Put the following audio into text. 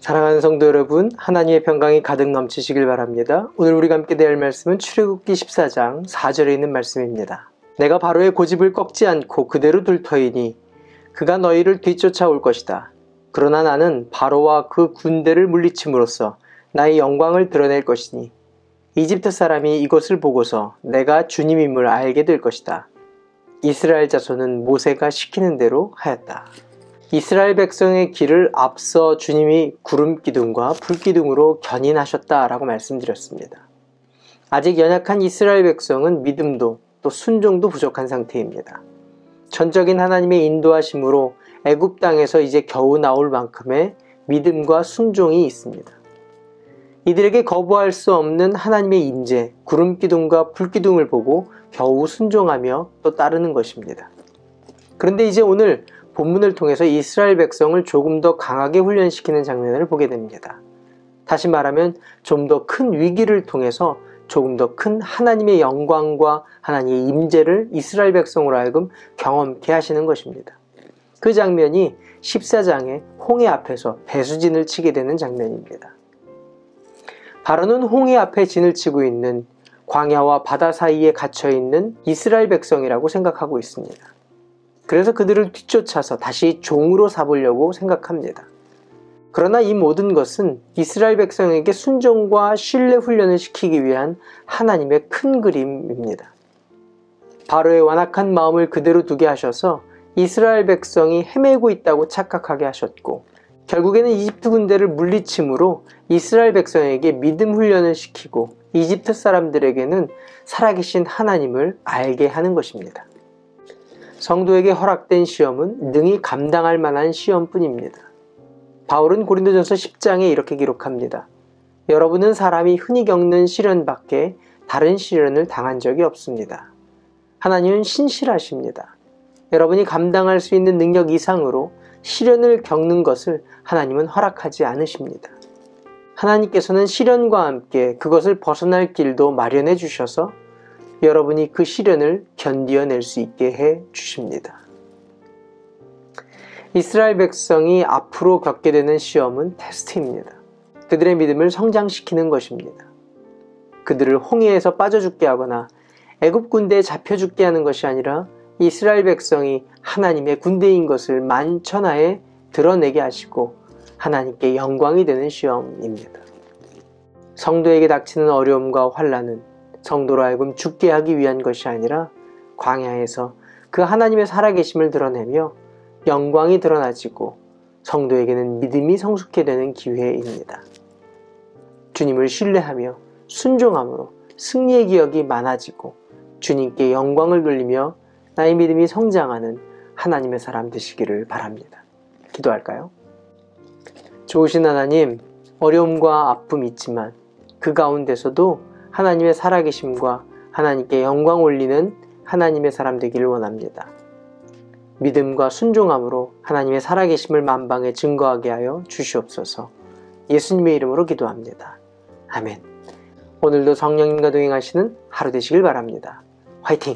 사랑하는 성도 여러분, 하나님의 평강이 가득 넘치시길 바랍니다. 오늘 우리가 함께 대할 말씀은 출애굽기 14장 4절에 있는 말씀입니다. 내가 바로의 고집을 꺾지 않고 그대로 둘 터이니 그가 너희를 뒤쫓아올 것이다. 그러나 나는 바로와 그 군대를 물리침으로써 나의 영광을 드러낼 것이니 이집트 사람이 이것을 보고서 내가 주님임을 알게 될 것이다. 이스라엘 자손은 모세가 시키는 대로 하였다. 이스라엘 백성의 길을 앞서 주님이 구름기둥과 불기둥으로 견인하셨다라고 말씀드렸습니다. 아직 연약한 이스라엘 백성은 믿음도 또 순종도 부족한 상태입니다. 전적인 하나님의 인도하심으로 애굽 땅에서 이제 겨우 나올 만큼의 믿음과 순종이 있습니다. 이들에게 거부할 수 없는 하나님의 임재, 구름기둥과 불기둥을 보고 겨우 순종하며 또 따르는 것입니다. 그런데 이제 오늘 본문을 통해서 이스라엘 백성을 조금 더 강하게 훈련시키는 장면을 보게 됩니다. 다시 말하면 좀 더 큰 위기를 통해서 조금 더 큰 하나님의 영광과 하나님의 임재를 이스라엘 백성으로 하여금 경험케 하시는 것입니다. 그 장면이 14장의 홍해 앞에서 배수진을 치게 되는 장면입니다. 바로는 홍해 앞에 진을 치고 있는 광야와 바다 사이에 갇혀있는 이스라엘 백성이라고 생각하고 있습니다. 그래서 그들을 뒤쫓아서 다시 종으로 삼으려고 생각합니다. 그러나 이 모든 것은 이스라엘 백성에게 순종과 신뢰 훈련을 시키기 위한 하나님의 큰 그림입니다. 바로의 완악한 마음을 그대로 두게 하셔서 이스라엘 백성이 헤매고 있다고 착각하게 하셨고 결국에는 이집트 군대를 물리침으로 이스라엘 백성에게 믿음 훈련을 시키고 이집트 사람들에게는 살아계신 하나님을 알게 하는 것입니다. 성도에게 허락된 시험은 능히 감당할 만한 시험뿐입니다. 바울은 고린도전서 10장에 이렇게 기록합니다. 여러분은 사람이 흔히 겪는 시련 밖에 다른 시련을 당한 적이 없습니다. 하나님은 신실하십니다. 여러분이 감당할 수 있는 능력 이상으로 시련을 겪는 것을 하나님은 허락하지 않으십니다. 하나님께서는 시련과 함께 그것을 벗어날 길도 마련해 주셔서 여러분이 그 시련을 견디어낼 수 있게 해 주십니다. 이스라엘 백성이 앞으로 겪게 되는 시험은 테스트입니다. 그들의 믿음을 성장시키는 것입니다. 그들을 홍해에서 빠져 죽게 하거나 애굽 군대에 잡혀 죽게 하는 것이 아니라 이스라엘 백성이 하나님의 군대인 것을 만천하에 드러내게 하시고 하나님께 영광이 되는 시험입니다. 성도에게 닥치는 어려움과 환난은 성도로 하여금 죽게 하기 위한 것이 아니라 광야에서 그 하나님의 살아계심을 드러내며 영광이 드러나지고 성도에게는 믿음이 성숙해 되는 기회입니다. 주님을 신뢰하며 순종함으로 승리의 기억이 많아지고 주님께 영광을 돌리며 나의 믿음이 성장하는 하나님의 사람 되시기를 바랍니다. 기도할까요? 좋으신 하나님, 어려움과 아픔이 있지만 그 가운데서도 하나님의 살아계심과 하나님께 영광 올리는 하나님의 사람 되기를 원합니다. 믿음과 순종함으로 하나님의 살아계심을 만방에 증거하게 하여 주시옵소서. 예수님의 이름으로 기도합니다. 아멘. 오늘도 성령님과 동행하시는 하루 되시길 바랍니다. 화이팅!